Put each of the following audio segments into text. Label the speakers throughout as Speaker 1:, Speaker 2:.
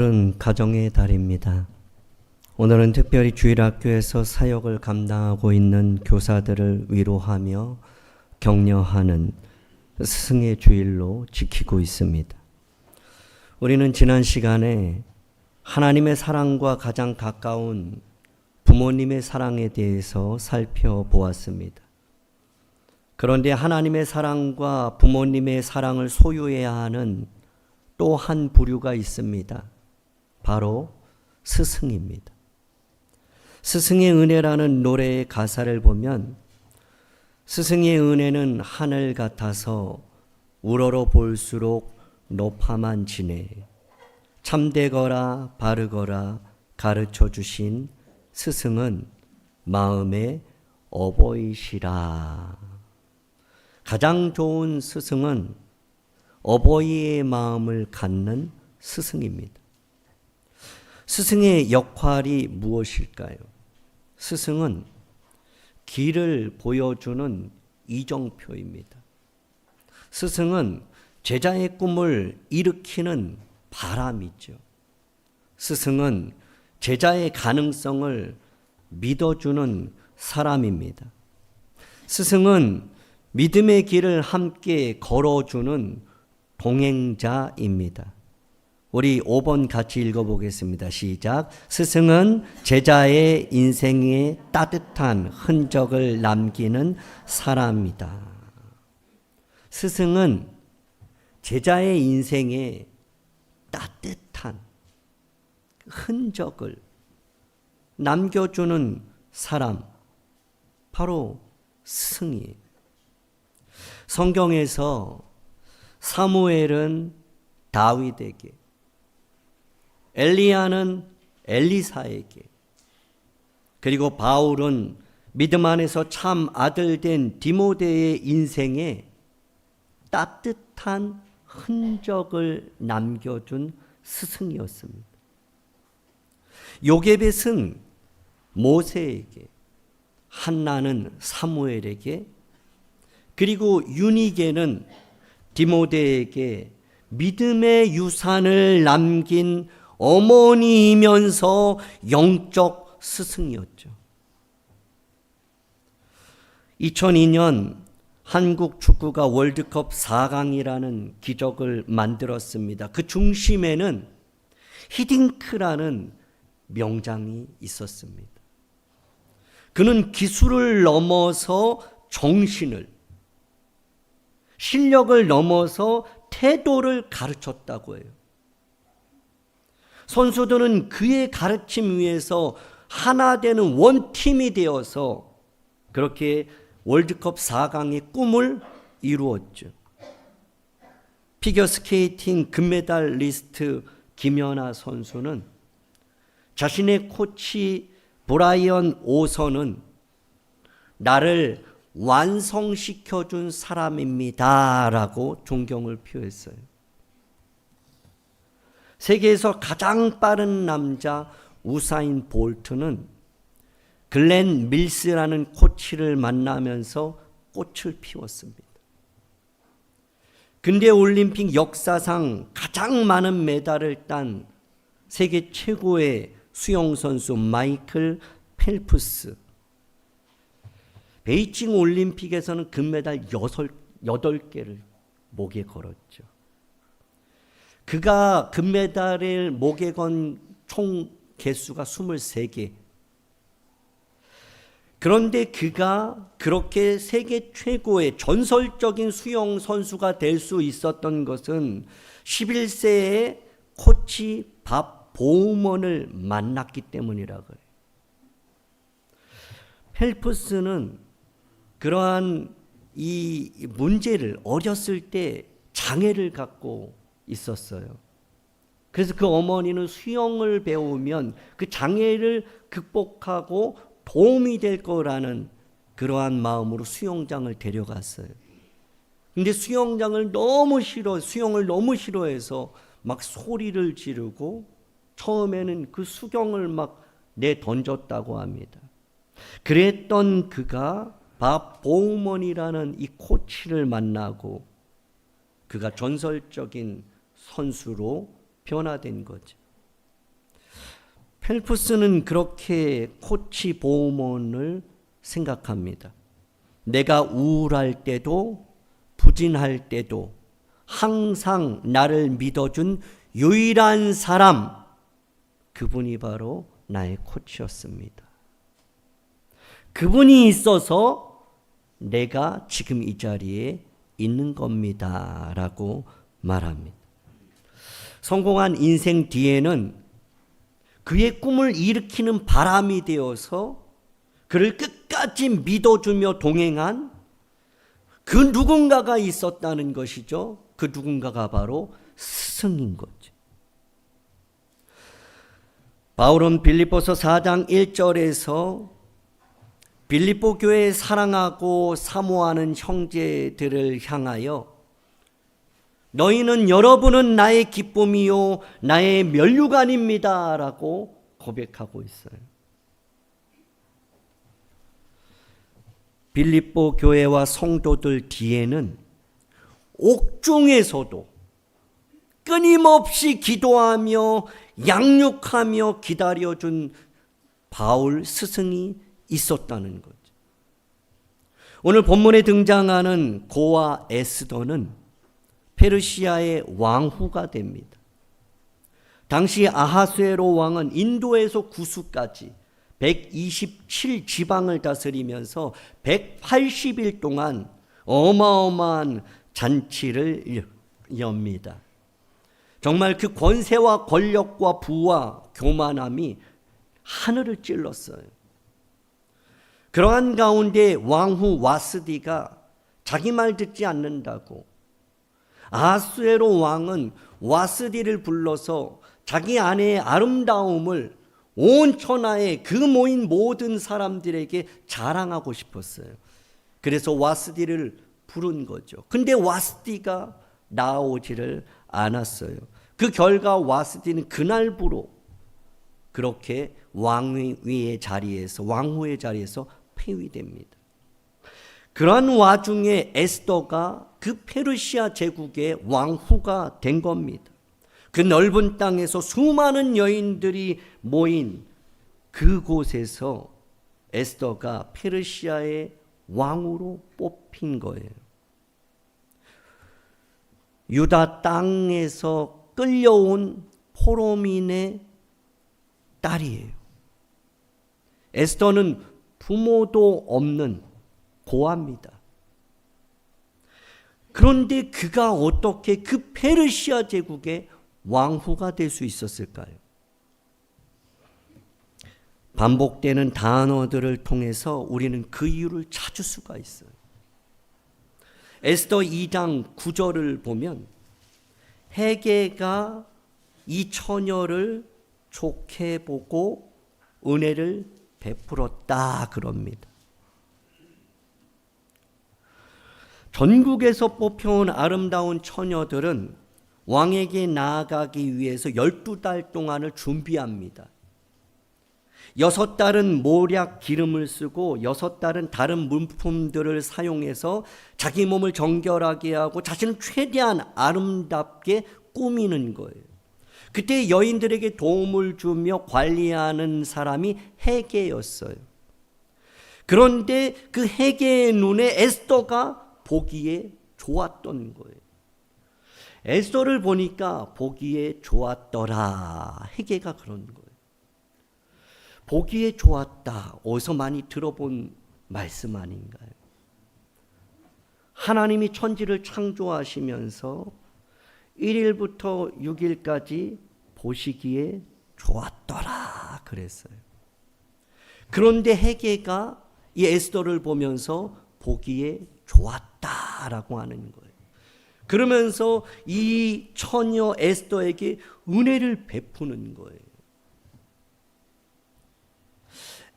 Speaker 1: 오늘은 가정의 달입니다. 오늘은 특별히 주일학교에서 사역을 감당하고 있는 교사들을 위로하며 격려하는 스승의 주일로 지키고 있습니다. 우리는 지난 시간에 하나님의 사랑과 가장 가까운 부모님의 사랑에 대해서 살펴보았습니다. 그런데 하나님의 사랑과 부모님의 사랑을 소유해야 하는 또 한 부류가 있습니다. 바로 스승입니다. 스승의 은혜라는 노래의 가사를 보면 스승의 은혜는 하늘 같아서 우러러 볼수록 높아만 지네. 참되거라 바르거라 가르쳐 주신 스승은 마음의 어버이시라. 가장 좋은 스승은 어버이의 마음을 갖는 스승입니다. 스승의 역할이 무엇일까요? 스승은 길을 보여주는 이정표입니다. 스승은 제자의 꿈을 일으키는 바람이죠. 스승은 제자의 가능성을 믿어주는 사람입니다. 스승은 믿음의 길을 함께 걸어주는 동행자입니다. 우리 5번 같이 읽어보겠습니다. 시작. 스승은 제자의 인생에 따뜻한 흔적을 남기는 사람이다. 스승은 제자의 인생에 따뜻한 흔적을 남겨주는 사람, 바로 스승이에요. 성경에서 사무엘은 다윗에게, 엘리야는 엘리사에게, 그리고 바울은 믿음 안에서 참 아들 된 디모데의 인생에 따뜻한 흔적을 남겨준 스승이었습니다. 요게벳은 모세에게, 한나는 사무엘에게, 그리고 유니게는 디모데에게 믿음의 유산을 남긴 어머니이면서 영적 스승이었죠. 2002년 한국 축구가 월드컵 4강이라는 기적을 만들었습니다. 그 중심에는 히딩크라는 명장이 있었습니다. 그는 기술을 넘어서 정신을, 실력을 넘어서 태도를 가르쳤다고 해요. 선수들은 그의 가르침 위에서 하나 되는 원팀이 되어서 그렇게 월드컵 4강의 꿈을 이루었죠. 피겨스케이팅 금메달리스트 김연아 선수는 자신의 코치 브라이언 오선은 나를 완성시켜준 사람입니다 라고 존경을 표했어요. 세계에서 가장 빠른 남자 우사인 볼트는 글렌 밀스라는 코치를 만나면서 꽃을 피웠습니다. 근대 올림픽 역사상 가장 많은 메달을 딴 세계 최고의 수영선수 마이클 펠프스, 베이징 올림픽에서는 금메달 8개를 목에 걸었죠. 그가 금메달을 목에 건 총 개수가 23개. 그런데 그가 그렇게 세계 최고의 전설적인 수영 선수가 될 수 있었던 것은 11세의 코치 밥 보우먼을 만났기 때문이라고 해요. 펠프스는 그러한 이 문제를 어렸을 때 장애를 갖고 있었어요. 그래서 그 어머니는 수영을 배우면 그 장애를 극복하고 도움이 될 거라는 그러한 마음으로 수영장을 데려갔어요. 근데 수영을 너무 싫어해서 막 소리를 지르고 처음에는 그 수경을 막 내던졌다고 합니다. 그랬던 그가 밥 보우먼이라는 이 코치를 만나고 그가 전설적인 선수로 변화된 거죠. 펠프스는 그렇게 코치 보우먼을 생각합니다. 내가 우울할 때도 부진할 때도 항상 나를 믿어준 유일한 사람, 그분이 바로 나의 코치였습니다. 그분이 있어서 내가 지금 이 자리에 있는 겁니다 라고 말합니다. 성공한 인생 뒤에는 그의 꿈을 일으키는 바람이 되어서 그를 끝까지 믿어주며 동행한 그 누군가가 있었다는 것이죠. 그 누군가가 바로 스승인 거죠. 바울은 빌립보서 4장 1절에서 빌립보 교회에 사랑하고 사모하는 형제들을 향하여 너희는 여러분은 나의 기쁨이요 나의 면류관입니다 라고 고백하고 있어요. 빌립보 교회와 성도들 뒤에는 옥중에서도 끊임없이 기도하며 양육하며 기다려준 바울 스승이 있었다는 거죠. 오늘 본문에 등장하는 고와 에스더는 페르시아의 왕후가 됩니다. 당시 아하수에로 왕은 인도에서 구수까지 127지방을 다스리면서 180일 동안 어마어마한 잔치를 엽니다. 정말 그 권세와 권력과 부와 교만함이 하늘을 찔렀어요. 그러한 가운데 왕후 와스디가 자기 말 듣지 않는다고 아하수에로 왕은 와스디를 불러서 자기 아내의 아름다움을 온 천하에 그 모인 모든 사람들에게 자랑하고 싶었어요. 그래서 와스디를 부른 거죠. 근데 와스디가 나오지를 않았어요. 그 결과 와스디는 그날부로 그렇게 왕후의 자리에서 폐위됩니다. 그러한 와중에 에스더가 그 페르시아 제국의 왕후가 된 겁니다. 그 넓은 땅에서 수많은 여인들이 모인 그곳에서 에스더가 페르시아의 왕으로 뽑힌 거예요. 유다 땅에서 끌려온 포로민의 딸이에요. 에스더는 부모도 없는 고아입니다. 그런데 그가 어떻게 그 페르시아 제국의 왕후가 될 수 있었을까요? 반복되는 단어들을 통해서 우리는 그 이유를 찾을 수가 있어요. 에스더 2장 9절을 보면 헤게가 이 처녀를 좋게 보고 은혜를 베풀었다 그럽니다. 전국에서 뽑혀온 아름다운 처녀들은 왕에게 나아가기 위해서 12달 동안을 준비합니다. 6달은 모략 기름을 쓰고 6달은 다른 물품들을 사용해서 자기 몸을 정결하게 하고 자신을 최대한 아름답게 꾸미는 거예요. 그때 여인들에게 도움을 주며 관리하는 사람이 헤게였어요. 그런데 그 헤게의 눈에 에스더가 보기에 좋았던 거예요. 에스더를 보니까 보기에 좋았더라. 헤게가 그런 거예요. 보기에 좋았다. 어디서 많이 들어본 말씀 아닌가요? 하나님이 천지를 창조하시면서 1일부터 6일까지 보시기에 좋았더라 그랬어요. 그런데 헤게가 이 에스더를 보면서 보기에 좋았다라고 하는 거예요. 그러면서 이 처녀 에스더에게 은혜를 베푸는 거예요.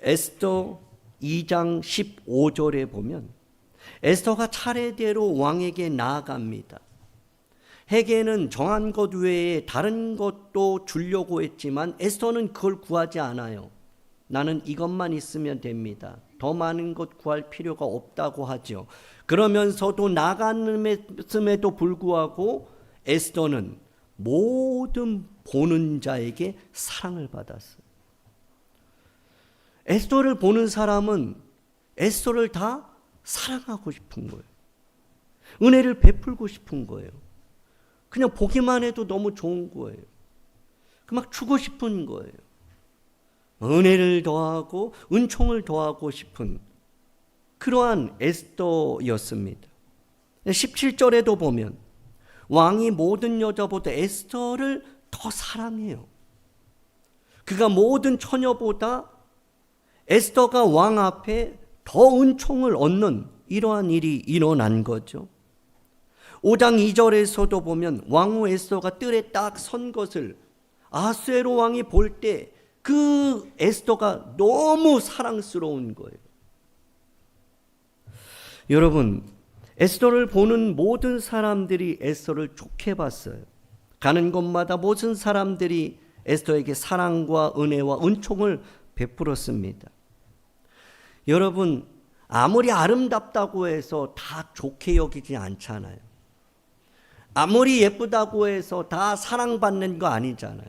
Speaker 1: 에스더 2장 15절에 보면 에스더가 차례대로 왕에게 나아갑니다. 헤게는 정한 것 외에 다른 것도 주려고 했지만 에스더는 그걸 구하지 않아요. 나는 이것만 있으면 됩니다. 더 많은 것 구할 필요가 없다고 하죠. 그러면서도 나갔음에도 불구하고 에스더는 모든 보는 자에게 사랑을 받았어요. 에스더를 보는 사람은 에스더를 다 사랑하고 싶은 거예요. 은혜를 베풀고 싶은 거예요. 그냥 보기만 해도 너무 좋은 거예요. 막 주고 싶은 거예요. 은혜를 더하고 은총을 더하고 싶은 그러한 에스더였습니다. 17절에도 보면 왕이 모든 여자보다 에스더를 더 사랑해요. 그가 모든 처녀보다 에스더가 왕 앞에 더 은총을 얻는 이러한 일이 일어난 거죠. 5장 2절에서도 보면 왕후 에스더가 뜰에 딱 선 것을 아하수에로 왕이 볼 때 그 에스더가 너무 사랑스러운 거예요. 여러분, 에스더를 보는 모든 사람들이 에스더를 좋게 봤어요. 가는 곳마다 모든 사람들이 에스더에게 사랑과 은혜와 은총을 베풀었습니다. 여러분, 아무리 아름답다고 해서 다 좋게 여기지 않잖아요. 아무리 예쁘다고 해서 다 사랑받는 거 아니잖아요.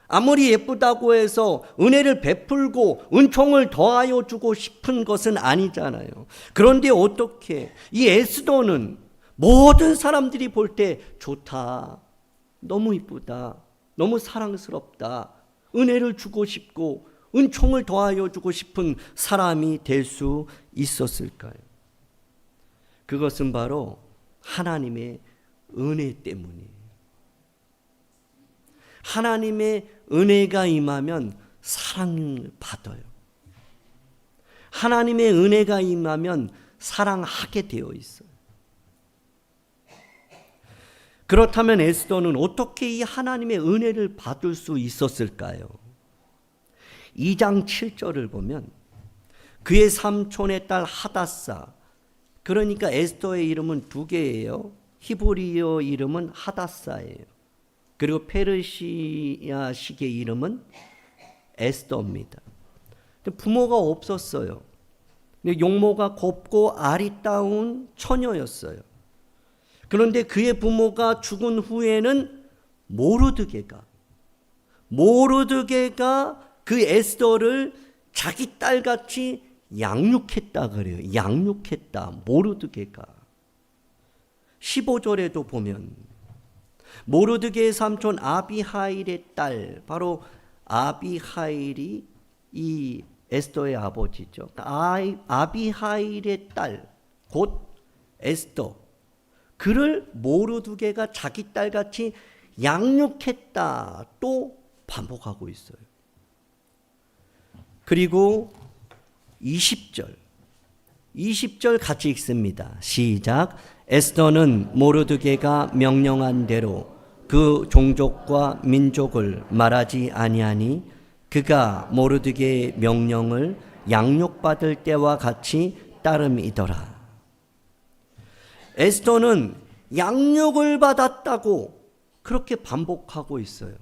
Speaker 1: 아무리 예쁘다고 해서 은혜를 베풀고 은총을 더하여 주고 싶은 것은 아니잖아요. 그런데 어떻게 이 에스더는 모든 사람들이 볼 때 좋다, 너무 이쁘다, 너무 사랑스럽다, 은혜를 주고 싶고 은총을 더하여 주고 싶은 사람이 될 수 있었을까요? 그것은 바로 하나님의 은혜 때문이에요. 하나님의 은혜가 임하면 사랑을 받아요. 하나님의 은혜가 임하면 사랑하게 되어 있어요. 그렇다면 에스더는 어떻게 이 하나님의 은혜를 받을 수 있었을까요? 2장 7절을 보면 그의 삼촌의 딸 하닷사, 그러니까 에스더의 이름은 두 개예요. 히브리어 이름은 하닷사예요. 그리고 페르시아식의 이름은 에스더입니다. 부모가 없었어요. 용모가 곱고 아리따운 처녀였어요. 그런데 그의 부모가 죽은 후에는 모르드게가 그 에스더를 자기 딸같이 양육했다 그래요. 양육했다. 모르드게가. 15절에도 보면 모르드게의 삼촌 아비하일의 딸, 바로 아비하일이 이 에스더의 아버지죠. 아비하일의 딸, 곧 에스더, 그를 모르드게가 자기 딸같이 양육했다 또 반복하고 있어요. 그리고 20절 같이 읽습니다. 시작. 에스더는 모르드게가 명령한 대로 그 종족과 민족을 말하지 아니하니 그가 모르드게의 명령을 양육받을 때와 같이 따름이더라. 에스더는 양육을 받았다고 그렇게 반복하고 있어요.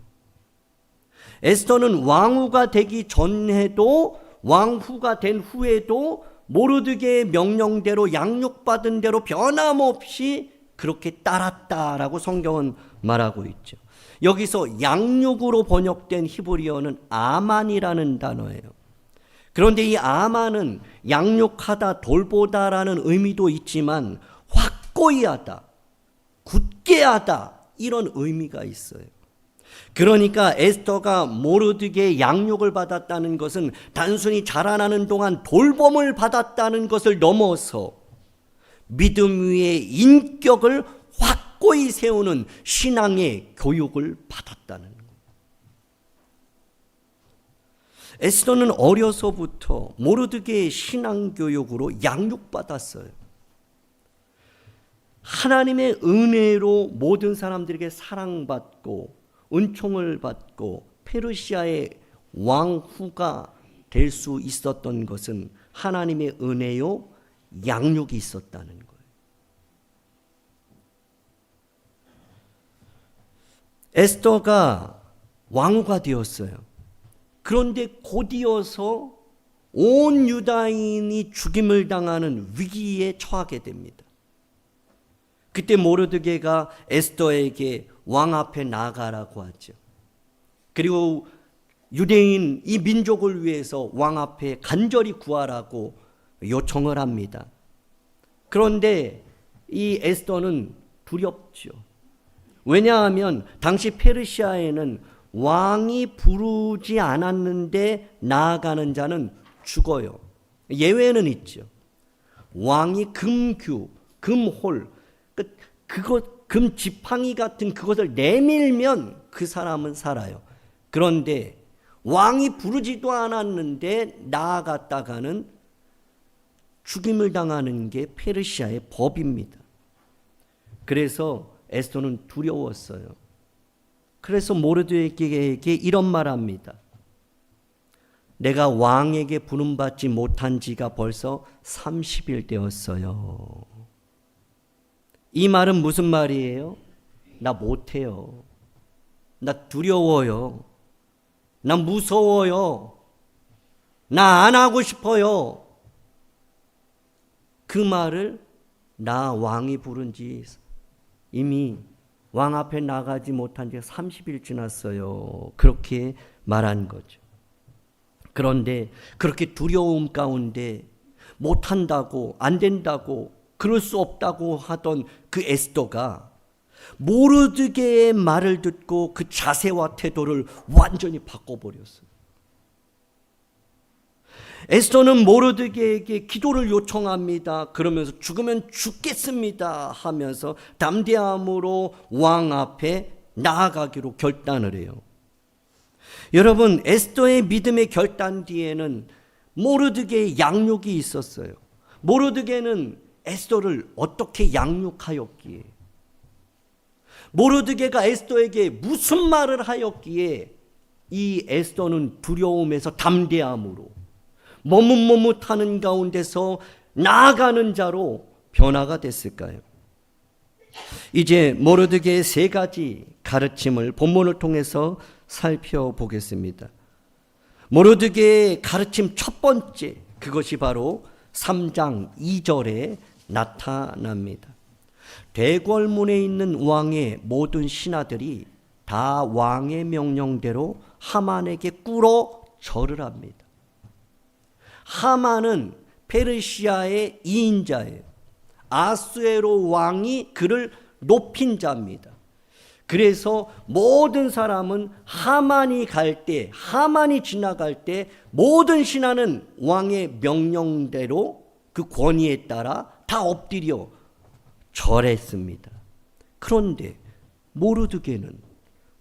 Speaker 1: 에스더는 왕후가 되기 전에도 왕후가 된 후에도 모르드게의 명령대로 양육받은 대로 변함없이 그렇게 따랐다라고 성경은 말하고 있죠. 여기서 양육으로 번역된 히브리어는 아만이라는 단어예요. 그런데 이 아만은 양육하다, 돌보다라는 의미도 있지만 확고히 하다, 굳게 하다 이런 의미가 있어요. 그러니까 에스더가 모르드게의 양육을 받았다는 것은 단순히 자라나는 동안 돌봄을 받았다는 것을 넘어서 믿음 위에 인격을 확고히 세우는 신앙의 교육을 받았다는 것. 에스더는 어려서부터 모르드게의 신앙 교육으로 양육받았어요. 하나님의 은혜로 모든 사람들에게 사랑받고 은총을 받고 페르시아의 왕후가 될 수 있었던 것은 하나님의 은혜요 양육이 있었다는 거예요. 에스더가 왕후가 되었어요. 그런데 곧이어서 온 유다인이 죽임을 당하는 위기에 처하게 됩니다. 그때 모르드게가 에스더에게 왕 앞에 나가라고 하죠. 그리고 유대인 이 민족을 위해서 왕 앞에 간절히 구하라고 요청을 합니다. 그런데 이 에스더는 두렵죠. 왜냐하면 당시 페르시아에는 왕이 부르지 않았는데 나아가는 자는 죽어요. 예외는 있죠. 왕이 금규, 금홀, 금지팡이 같은 그것을 내밀면 그 사람은 살아요. 그런데 왕이 부르지도 않았는데 나아갔다가는 죽임을 당하는 게 페르시아의 법입니다. 그래서 에스더는 두려웠어요. 그래서 모르드게에게 이런 말합니다. 내가 왕에게 부름받지 못한 지가 벌써 30일 되었어요. 이 말은 무슨 말이에요? 나 못해요. 나 두려워요. 나 무서워요. 나 안 하고 싶어요. 그 말을 나 왕이 부른 지 이미 왕 앞에 나가지 못한 지 30일 지났어요. 그렇게 말한 거죠. 그런데 그렇게 두려움 가운데 못한다고, 안 된다고, 그럴 수 없다고 하던 그 에스더가 모르드게의 말을 듣고 그 자세와 태도를 완전히 바꿔버렸어요. 에스더는 모르드게에게 기도를 요청합니다. 그러면서 죽으면 죽겠습니다 하면서 담대함으로 왕 앞에 나아가기로 결단을 해요. 여러분, 에스더의 믿음의 결단 뒤에는 모르드게의 양육이 있었어요. 모르드게는 에스더를 어떻게 양육하였기에, 모르드게가 에스더에게 무슨 말을 하였기에 이 에스더는 두려움에서 담대함으로 머뭇머뭇하는 가운데서 나아가는 자로 변화가 됐을까요? 이제 모르드게의 세 가지 가르침을 본문을 통해서 살펴보겠습니다. 모르드게의 가르침 첫 번째, 그것이 바로 3장 2절에 나타납니다. 대궐문에 있는 왕의 모든 신하들이 다 왕의 명령대로 하만에게 꿇어 절을 합니다. 하만은 페르시아의 이인자예요. 아수에로 왕이 그를 높인 자입니다. 그래서 모든 사람은 하만이 지나갈 때 모든 신하는 왕의 명령대로 그 권위에 따라 다 엎드려 절했습니다. 그런데 모르드게는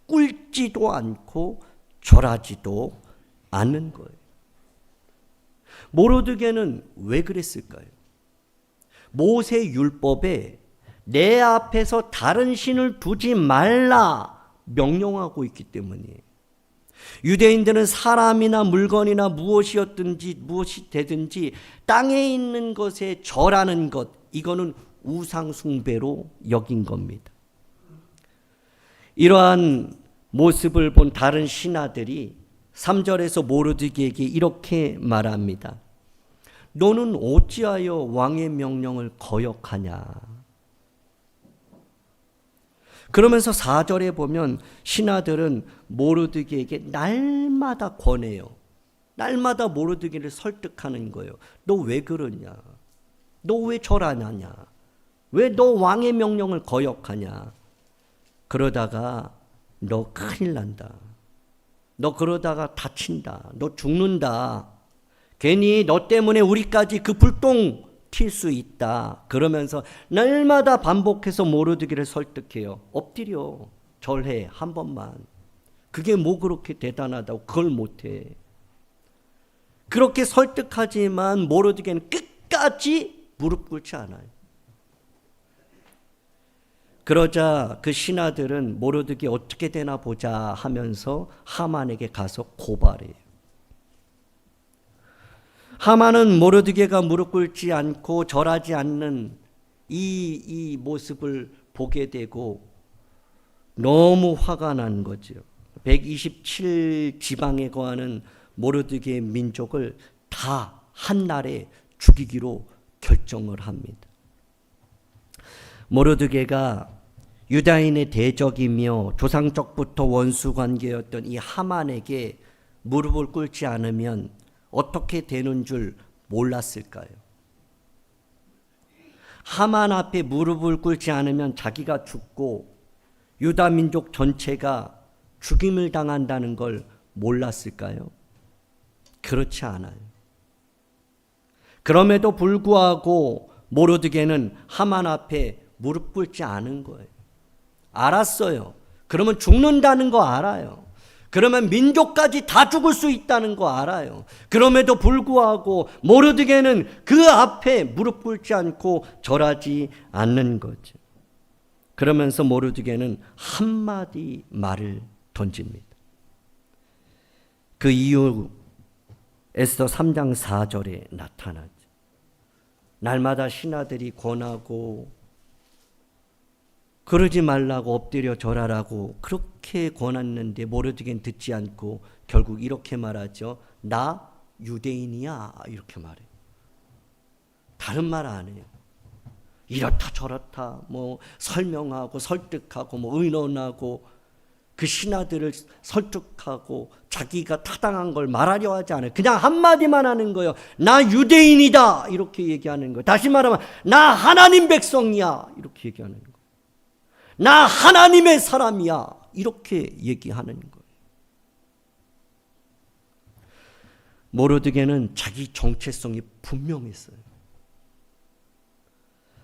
Speaker 1: 꿇지도 않고 절하지도 않는 거예요. 모르드게는 왜 그랬을까요? 모세 율법에 내 앞에서 다른 신을 두지 말라 명령하고 있기 때문이에요. 유대인들은 사람이나 물건이나 무엇이 되든지 땅에 있는 것에 절하는 것, 이거는 우상 숭배로 여긴 겁니다. 이러한 모습을 본 다른 신하들이 3절에서 모르드게에게 이렇게 말합니다. 너는 어찌하여 왕의 명령을 거역하냐? 그러면서 4절에 보면 신하들은 모르드게에게 날마다 권해요. 날마다 모르드게를 설득하는 거예요. 너 왜 그러냐? 너 왜 절하냐? 왜 너 왕의 명령을 거역하냐? 그러다가 너 큰일 난다. 너 그러다가 다친다. 너 죽는다. 괜히 너 때문에 우리까지 그 불똥 튈 수 있다. 그러면서 날마다 반복해서 모르드게를 설득해요. 엎드려 절해 한 번만. 그게 뭐 그렇게 대단하다고 그걸 못해. 그렇게 설득하지만 모르드게는 끝까지 무릎 꿇지 않아요. 그러자 그 신하들은 모르드게 어떻게 되나 보자 하면서 하만에게 가서 고발해요. 하만은 모르드게가 무릎 꿇지 않고 절하지 않는 이 모습을 보게 되고 너무 화가 난 거죠. 127 지방에 거하는 모르드게의 민족을 다 한날에 죽이기로 결정을 합니다. 모르드게가 유다인의 대적이며 조상적부터 원수 관계였던 이 하만에게 무릎을 꿇지 않으면 어떻게 되는 줄 몰랐을까요? 하만 앞에 무릎을 꿇지 않으면 자기가 죽고 유다 민족 전체가 죽임을 당한다는 걸 몰랐을까요? 그렇지 않아요. 그럼에도 불구하고 모르드게는 하만 앞에 무릎 꿇지 않은 거예요. 알았어요. 그러면 죽는다는 거 알아요. 그러면 민족까지 다 죽을 수 있다는 거 알아요. 그럼에도 불구하고 모르드게는 그 앞에 무릎 꿇지 않고 절하지 않는 거죠. 그러면서 모르드게는 한마디 말을 던집니다. 그 이유 에스더 3장 4절에 나타나죠. 날마다 신하들이 권하고 그러지 말라고 엎드려 절하라고 그렇게 권했는데 모르드게는 듣지 않고 결국 이렇게 말하죠. 나 유대인이야 이렇게 말해요. 다른 말 안 해요. 이렇다 저렇다 뭐 설명하고 설득하고 뭐 의논하고 그 신하들을 설득하고 자기가 타당한 걸 말하려 하지 않아요. 그냥 한마디만 하는 거예요. 나 유대인이다 이렇게 얘기하는 거예요. 다시 말하면 나 하나님 백성이야 이렇게 얘기하는 거예요. 나 하나님의 사람이야 이렇게 얘기하는 거예요. 모르드게는 자기 정체성이 분명했어요.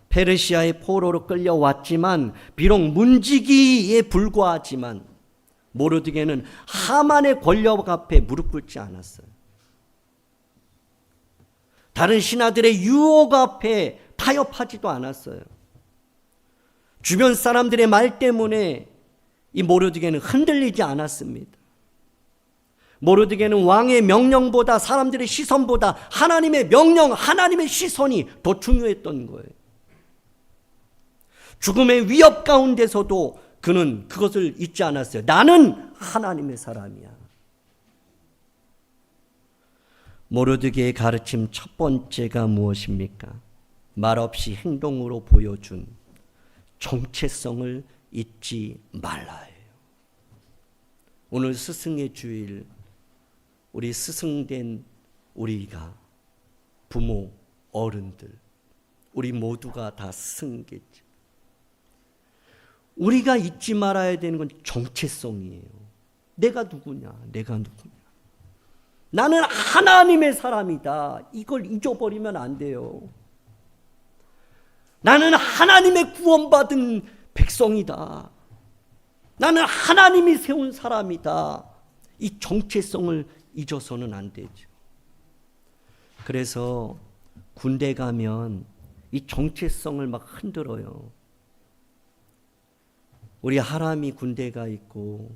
Speaker 1: 페르시아의 포로로 끌려왔지만 비록 문지기에 불과하지만 모르드게는 하만의 권력 앞에 무릎 꿇지 않았어요. 다른 신하들의 유혹 앞에 타협하지도 않았어요. 주변 사람들의 말 때문에 이 모르드게는 흔들리지 않았습니다. 모르드게는 왕의 명령보다 사람들의 시선보다 하나님의 명령, 하나님의 시선이 더 중요했던 거예요. 죽음의 위협 가운데서도 그는 그것을 잊지 않았어요. 나는 하나님의 사람이야. 모르드게의 가르침 첫 번째가 무엇입니까? 말없이 행동으로 보여준 정체성을 잊지 말라예요. 오늘 스승의 주일, 우리 스승된 우리가 부모, 어른들, 우리 모두가 다 스승이겠죠. 우리가 잊지 말아야 되는 건 정체성이에요. 내가 누구냐? 내가 누구냐? 나는 하나님의 사람이다. 이걸 잊어버리면 안 돼요. 나는 하나님의 구원받은 백성이다. 나는 하나님이 세운 사람이다. 이 정체성을 잊어서는 안 되죠. 그래서 군대 가면 이 정체성을 막 흔들어요. 우리 하람이 군대가 있고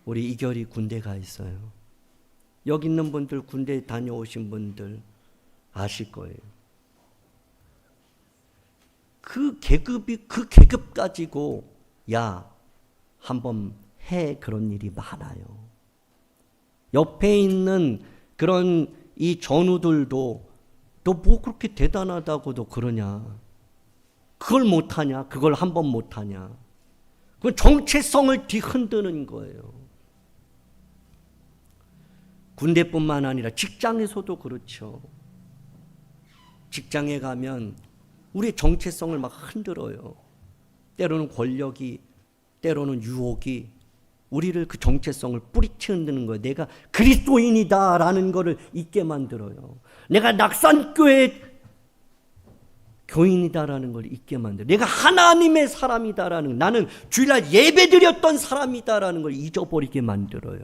Speaker 1: 우리 이결이 군대가 있어요. 여기 있는 분들 군대 다녀오신 분들 아실 거예요. 그 계급 가지고 야 한번 해 그런 일이 많아요. 옆에 있는 그런 이 전우들도 너 뭐 그렇게 대단하다고도 그러냐? 그걸 못하냐? 그걸 한번 못하냐? 그 정체성을 뒤흔드는 거예요. 군대뿐만 아니라 직장에서도 그렇죠. 직장에 가면 우리의 정체성을 막 흔들어요. 때로는 권력이, 때로는 유혹이 우리를 그 정체성을 뿌리치 흔드는 거예요. 내가 그리스도인이다라는 것을 잊게 만들어요. 내가 낙산교회 교인이다라는 걸 잊게 만들어요. 내가 하나님의 사람이다라는, 나는 주일날 예배드렸던 사람이다라는 걸 잊어버리게 만들어요.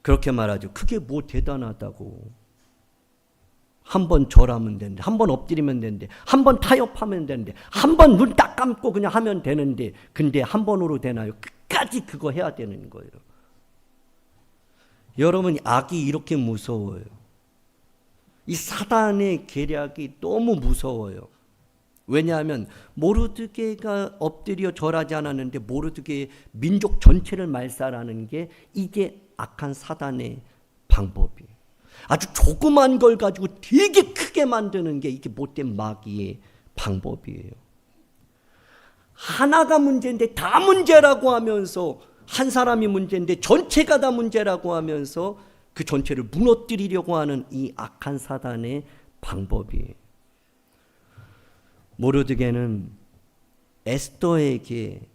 Speaker 1: 그렇게 말하죠. 그게 뭐 대단하다고. 한 번 절하면 되는데, 한 번 엎드리면 되는데, 한 번 타협하면 되는데, 한 번 눈 딱 감고 그냥 하면 되는데, 근데 한 번으로 되나요? 끝까지 그거 해야 되는 거예요. 여러분, 악이 이렇게 무서워요. 이 사단의 계략이 너무 무서워요. 왜냐하면 모르드게가 엎드려 절하지 않았는데 모르드게의 민족 전체를 말살하는 게 이게 악한 사단의 방법이에요. 아주 조그만 걸 가지고 되게 크게 만드는 게 이게 못된 마귀의 방법이에요. 하나가 문제인데 다 문제라고 하면서 한 사람이 문제인데 전체가 다 문제라고 하면서 그 전체를 무너뜨리려고 하는 이 악한 사단의 방법이에요. 모르드게는 에스더에게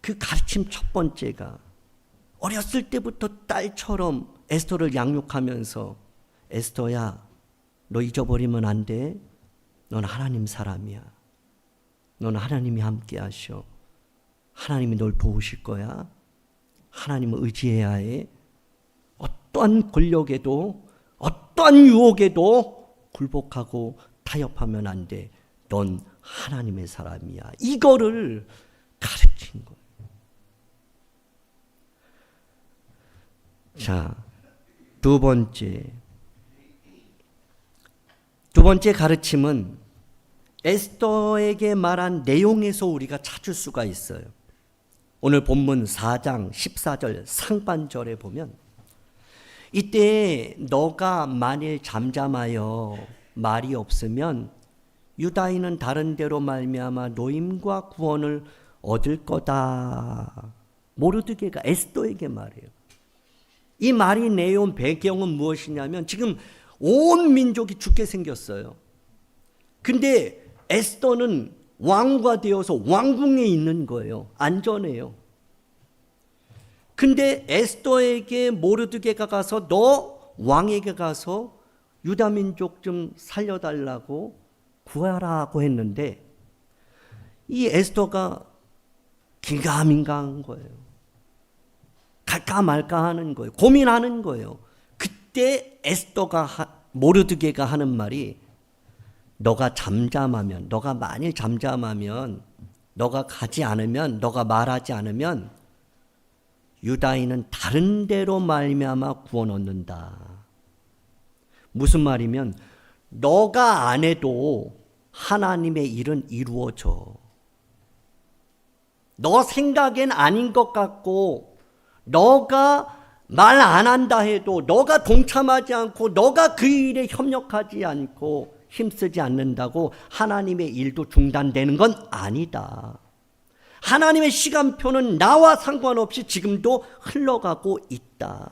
Speaker 1: 그 가르침 첫 번째가 어렸을 때부터 딸처럼 에스더를 양육하면서 에스더야, 너 잊어버리면 안 돼. 넌 하나님 사람이야. 넌 하나님이 함께 하셔. 하나님이 널 도우실 거야. 하나님을 의지해야 해. 어떠한 권력에도 어떠한 유혹에도 굴복하고 타협하면 안 돼. 넌 하나님의 사람이야. 이거를 가르친 거예요. 자, 두 번째 가르침은 에스더에게 말한 내용에서 우리가 찾을 수가 있어요. 오늘 본문 4장 14절 상반절에 보면 이때 너가 만일 잠잠하여 말이 없으면 유다인은 다른 데로 말미암아 노임과 구원을 얻을 거다. 모르드게가 에스더에게 말해요. 이 말이 내용 배경은 무엇이냐면 지금 온 민족이 죽게 생겼어요. 근데 에스더는 왕과 되어서 왕궁에 있는 거예요. 안전해요. 근데 에스더에게 모르드게가 가서 너 왕에게 가서 유다 민족 좀 살려달라고 구하라고 했는데 이 에스더가 긴가민가한 거예요. 갈까 말까 하는 거예요. 고민하는 거예요. 그때 모르드게가 하는 말이 너가 만일 잠잠하면 너가 가지 않으면 너가 말하지 않으면 유다인은 다른 데로 말미암아 구원 얻는다. 무슨 말이면 너가 안 해도 하나님의 일은 이루어져. 너 생각엔 아닌 것 같고 너가 말 안 한다 해도 너가 동참하지 않고 너가 그 일에 협력하지 않고 힘쓰지 않는다고 하나님의 일도 중단되는 건 아니다. 하나님의 시간표는 나와 상관없이 지금도 흘러가고 있다.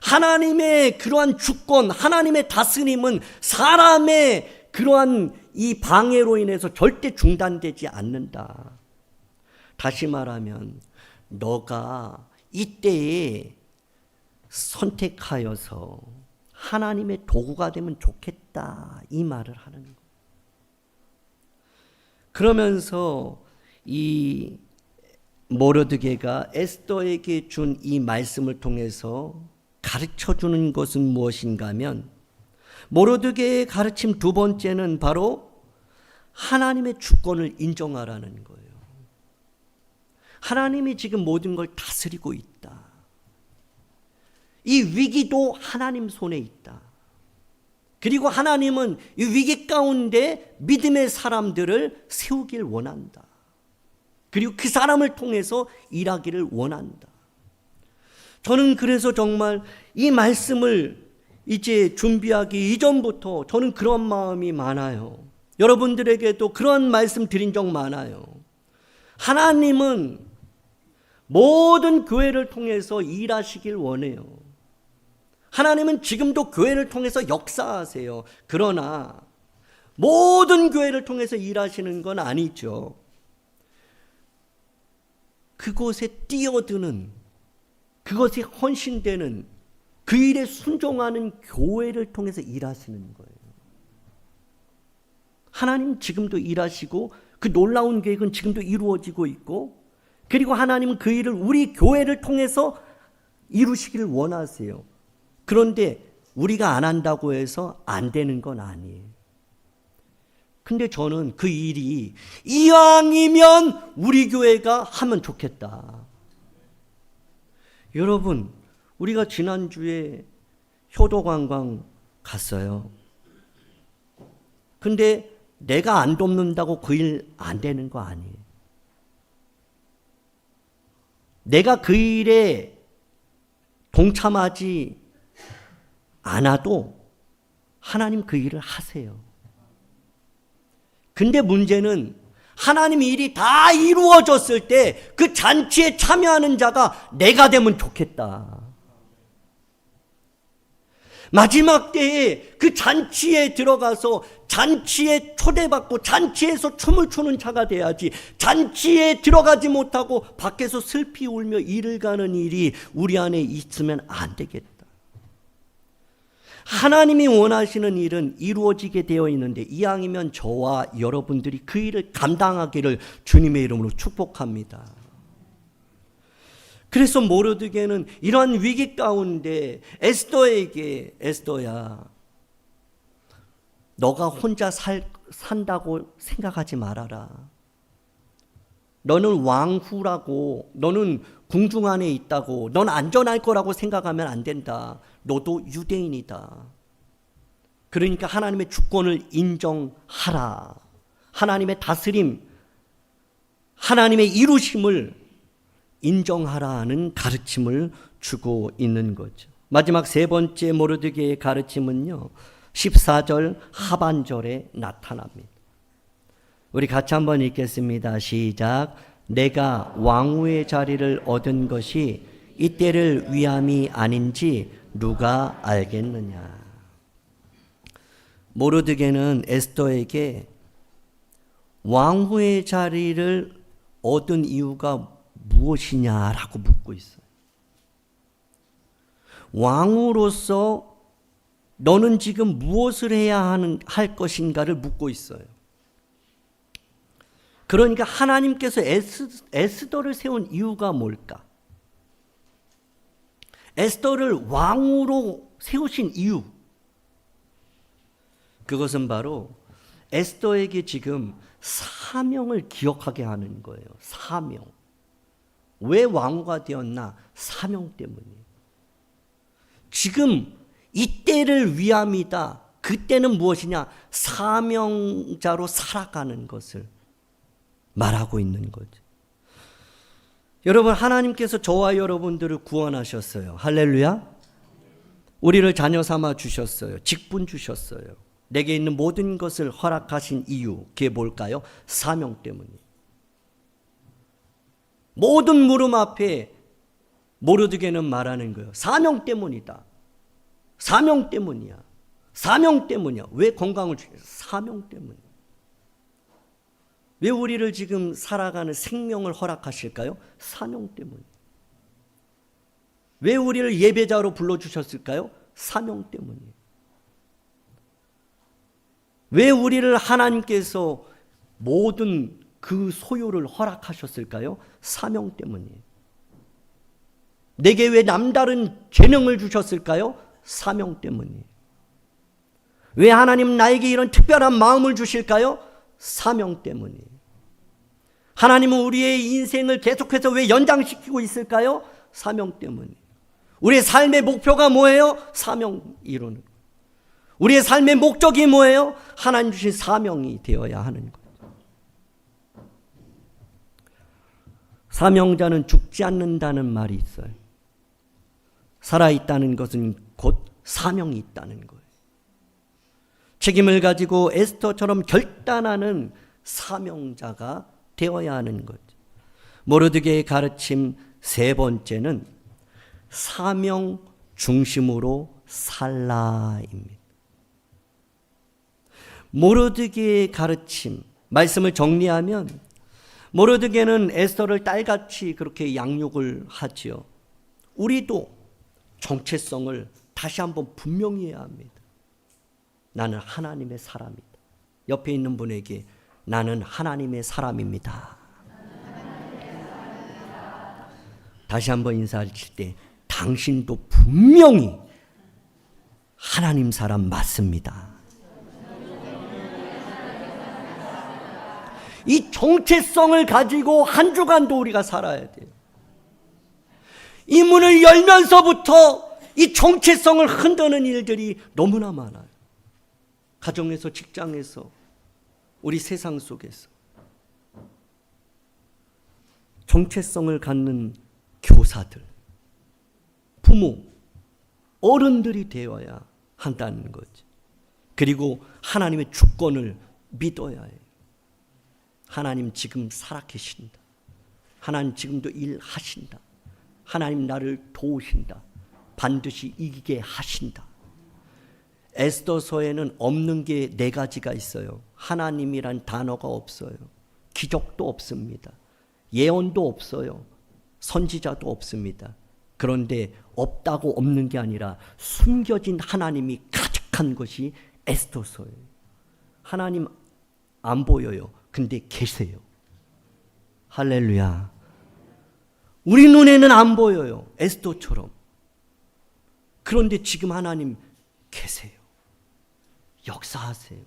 Speaker 1: 하나님의 그러한 주권, 하나님의 다스림은 사람의 그러한 이 방해로 인해서 절대 중단되지 않는다. 다시 말하면 너가 이때에 선택하여서 하나님의 도구가 되면 좋겠다. 이 말을 하는 거예요. 그러면서 이 모르드게가 에스더에게 준 이 말씀을 통해서 가르쳐주는 것은 무엇인가 하면 모르드게의 가르침 두 번째는 바로 하나님의 주권을 인정하라는 거예요. 하나님이 지금 모든 걸 다스리고 있다. 이 위기도 하나님 손에 있다. 그리고 하나님은 이 위기 가운데 믿음의 사람들을 세우길 원한다. 그리고 그 사람을 통해서 일하기를 원한다. 저는 그래서 정말 이 말씀을 이제 준비하기 이전부터 저는 그런 마음이 많아요. 여러분들에게도 그런 말씀 드린 적 많아요. 하나님은 모든 교회를 통해서 일하시길 원해요. 하나님은 지금도 교회를 통해서 역사하세요. 그러나 모든 교회를 통해서 일하시는 건 아니죠. 그곳에 뛰어드는, 그것에 헌신되는, 그 일에 순종하는 교회를 통해서 일하시는 거예요. 하나님 지금도 일하시고 그 놀라운 계획은 지금도 이루어지고 있고, 그리고 하나님은 그 일을 우리 교회를 통해서 이루시기를 원하세요. 그런데 우리가 안 한다고 해서 안 되는 건 아니에요. 근데 저는 그 일이 이왕이면 우리 교회가 하면 좋겠다. 여러분, 우리가 지난주에 효도관광 갔어요. 근데 내가 안 돕는다고 그 일 안 되는 거 아니에요. 내가 그 일에 동참하지 않아도 하나님 그 일을 하세요. 근데 문제는 하나님의 일이 다 이루어졌을 때 그 잔치에 참여하는 자가 내가 되면 좋겠다. 마지막 때에 그 잔치에 들어가서 잔치에 초대받고 잔치에서 춤을 추는 자가 돼야지, 잔치에 들어가지 못하고 밖에서 슬피 울며 일을 가는 일이 우리 안에 있으면 안 되겠다. 하나님이 원하시는 일은 이루어지게 되어 있는데 이왕이면 저와 여러분들이 그 일을 감당하기를 주님의 이름으로 축복합니다. 그래서 모르드게는 이러한 위기 가운데 에스더에게, 에스더야, 너가 혼자 산다고 생각하지 말아라. 너는 왕후라고, 너는 궁중 안에 있다고, 넌 안전할 거라고 생각하면 안 된다. 너도 유대인이다. 그러니까 하나님의 주권을 인정하라. 하나님의 다스림, 하나님의 이루심을 인정하라는 가르침을 주고 있는 거죠. 마지막 세 번째 모르드게의 가르침은요, 14절 하반절에 나타납니다. 우리 같이 한번 읽겠습니다. 시작. 내가 왕후의 자리를 얻은 것이 이때를 위함이 아닌지 누가 알겠느냐. 모르드게는 에스더에게 왕후의 자리를 얻은 이유가 무엇이냐라고 묻고 있어요. 왕으로서 너는 지금 무엇을 해야 할 것인가를 묻고 있어요. 그러니까 하나님께서 에스더를 세운 이유가 뭘까? 에스더를 왕으로 세우신 이유, 그것은 바로 에스더에게 지금 사명을 기억하게 하는 거예요. 사명. 왜 왕후가 되었나? 사명 때문이에요. 지금 이때를 위함이다. 그때는 무엇이냐? 사명자로 살아가는 것을 말하고 있는 거죠. 여러분, 하나님께서 저와 여러분들을 구원하셨어요. 할렐루야. 우리를 자녀 삼아 주셨어요. 직분 주셨어요. 내게 있는 모든 것을 허락하신 이유, 그게 뭘까요? 사명 때문이에요. 모든 물음 앞에 모르드게는 말하는 거예요. 사명 때문이다. 사명 때문이야. 사명 때문이야. 왜 건강을 주겠어? 사명 때문이야. 왜 우리를 지금 살아가는 생명을 허락하실까요? 사명 때문이에요. 왜 우리를 예배자로 불러주셨을까요? 사명 때문이에요. 왜 우리를 하나님께서 모든 그 소유를 허락하셨을까요? 사명 때문이에요. 내게 왜 남다른 재능을 주셨을까요? 사명 때문이에요. 왜 하나님 나에게 이런 특별한 마음을 주실까요? 사명 때문이에요. 하나님은 우리의 인생을 계속해서 왜 연장시키고 있을까요? 사명 때문이에요. 우리의 삶의 목표가 뭐예요? 사명 이루는 거예요. 우리의 삶의 목적이 뭐예요? 하나님 주신 사명이 되어야 하는 거예요. 사명자는 죽지 않는다는 말이 있어요. 살아있다는 것은 곧 사명이 있다는 거예요. 책임을 가지고 에스더처럼 결단하는 사명자가 되어야 하는 거죠. 모르드게의 가르침 세 번째는 사명 중심으로 살라입니다. 모르드게의 가르침, 말씀을 정리하면 모르드게는 에스더를 딸같이 그렇게 양육을 하지요. 우리도 정체성을 다시 한번 분명히 해야 합니다. 나는 하나님의 사람이다. 옆에 있는 분에게 나는 하나님의 사람입니다. 다시 한번 인사하실 때 당신도 분명히 하나님 사람 맞습니다. 이 정체성을 가지고 한 주간도 우리가 살아야 돼요. 이 문을 열면서부터 이 정체성을 흔드는 일들이 너무나 많아요. 가정에서, 직장에서, 우리 세상 속에서. 정체성을 갖는 교사들, 부모, 어른들이 되어야 한다는 거죠. 그리고 하나님의 주권을 믿어야 해요. 하나님 지금 살아계신다. 하나님 지금도 일하신다. 하나님 나를 도우신다. 반드시 이기게 하신다. 에스더서에는 없는 게 4가지가 있어요. 하나님이란 단어가 없어요. 기적도 없습니다. 예언도 없어요. 선지자도 없습니다. 그런데 없다고 없는 게 아니라 숨겨진 하나님이 가득한 것이 에스더서예요. 하나님 안 보여요. 근데 계세요. 할렐루야. 우리 눈에는 안 보여요. 에스더처럼. 그런데 지금 하나님 계세요. 역사하세요.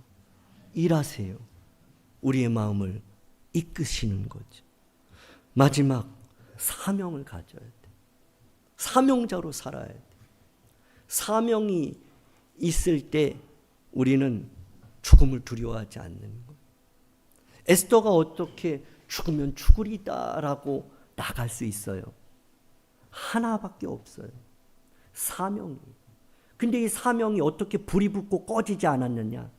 Speaker 1: 일하세요. 우리의 마음을 이끄시는 거죠. 마지막 사명을 가져야 돼. 사명자로 살아야 돼. 사명이 있을 때 우리는 죽음을 두려워하지 않는 거예요. 에스더가 어떻게 죽으면 죽으리다라고 나갈 수 있어요? 하나밖에 없어요. 사명이. 근데 이 사명이 어떻게 불이 붙고 꺼지지 않았느냐?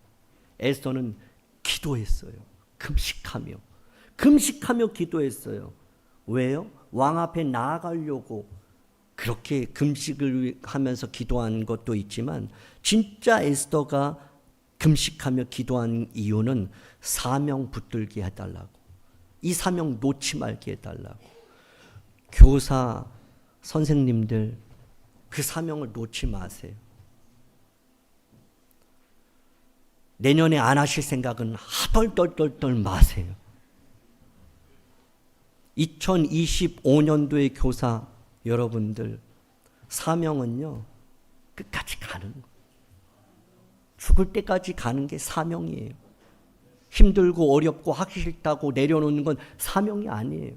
Speaker 1: 에스더는 기도했어요. 금식하며 기도했어요. 왜요? 왕 앞에 나아가려고 그렇게 금식을 하면서 기도한 것도 있지만 진짜 에스더가 금식하며 기도한 이유는 사명 붙들게 해달라고. 이 사명 놓지 말게 해달라고. 교사 선생님들 그 사명을 놓지 마세요. 내년에 안 하실 생각은 하덜덜덜덜 마세요. 2025년도의 교사 여러분들 사명은요 끝까지 가는 거예요. 죽을 때까지 가는 게 사명이에요. 힘들고 어렵고 하기 싫다고 내려놓는 건 사명이 아니에요.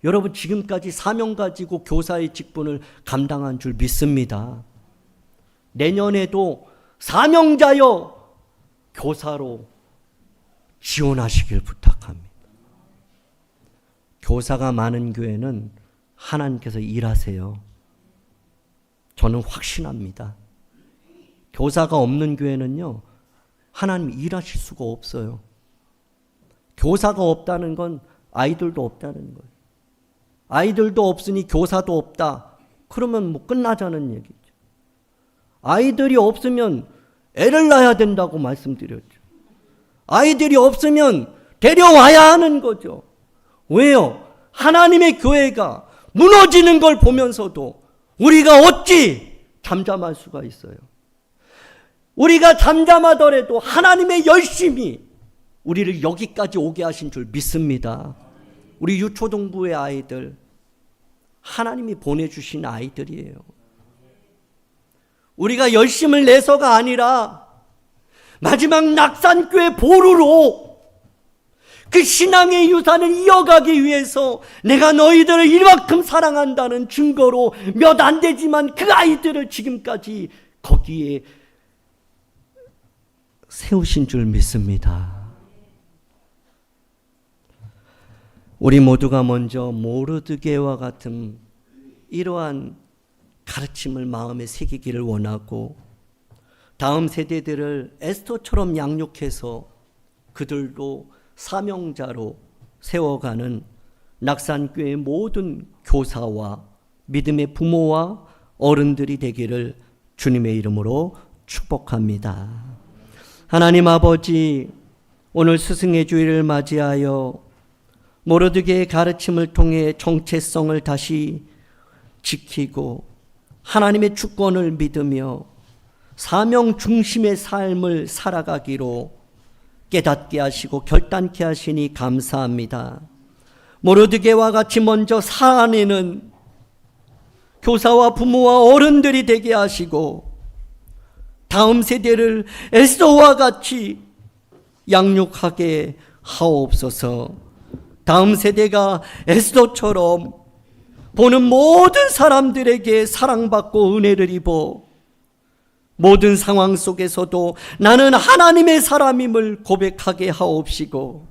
Speaker 1: 여러분 지금까지 사명 가지고 교사의 직분을 감당한 줄 믿습니다. 내년에도 사명자여 교사로 지원하시길 부탁합니다. 교사가 많은 교회는 하나님께서 일하세요. 저는 확신합니다. 교사가 없는 교회는요, 하나님 일하실 수가 없어요. 교사가 없다는 건 아이들도 없다는 거예요. 아이들도 없으니 교사도 없다. 그러면 뭐 끝나자는 얘기죠. 아이들이 없으면 애를 낳아야 된다고 말씀드렸죠. 아이들이 없으면 데려와야 하는 거죠. 왜요? 하나님의 교회가 무너지는 걸 보면서도 우리가 어찌 잠잠할 수가 있어요? 우리가 잠잠하더라도 하나님의 열심이 우리를 여기까지 오게 하신 줄 믿습니다. 우리 유초등부의 아이들 하나님이 보내주신 아이들이에요. 우리가 열심을 내서가 아니라 마지막 낙산교회 보루로 그 신앙의 유산을 이어가기 위해서 내가 너희들을 이만큼 사랑한다는 증거로 몇 안 되지만 그 아이들을 지금까지 거기에 세우신 줄 믿습니다. 우리 모두가 먼저 모르드게와 같은 이러한 가르침을 마음에 새기기를 원하고 다음 세대들을 에스더처럼 양육해서 그들도 사명자로 세워가는 낙산교회의 모든 교사와 믿음의 부모와 어른들이 되기를 주님의 이름으로 축복합니다. 하나님 아버지, 오늘 스승의 주일을 맞이하여 모르드게의 가르침을 통해 정체성을 다시 지키고 하나님의 주권을 믿으며 사명 중심의 삶을 살아가기로 깨닫게 하시고 결단케 하시니 감사합니다. 모르드게와 같이 먼저 살아내는 교사와 부모와 어른들이 되게 하시고 다음 세대를 에스더와 같이 양육하게 하옵소서. 다음 세대가 에스더처럼 보는 모든 사람들에게 사랑받고 은혜를 입어 모든 상황 속에서도 나는 하나님의 사람임을 고백하게 하옵시고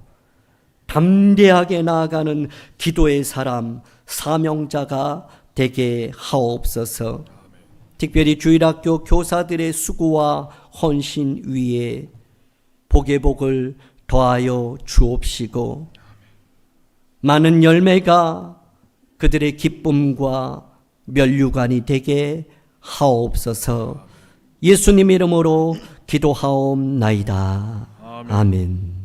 Speaker 1: 담대하게 나아가는 기도의 사람, 사명자가 되게 하옵소서. 특별히 주일학교 교사들의 수고와 헌신 위에 복의 복을 더하여 주옵시고 많은 열매가 그들의 기쁨과 면류관이 되게 하옵소서. 예수님 이름으로 기도하옵나이다. 아멘.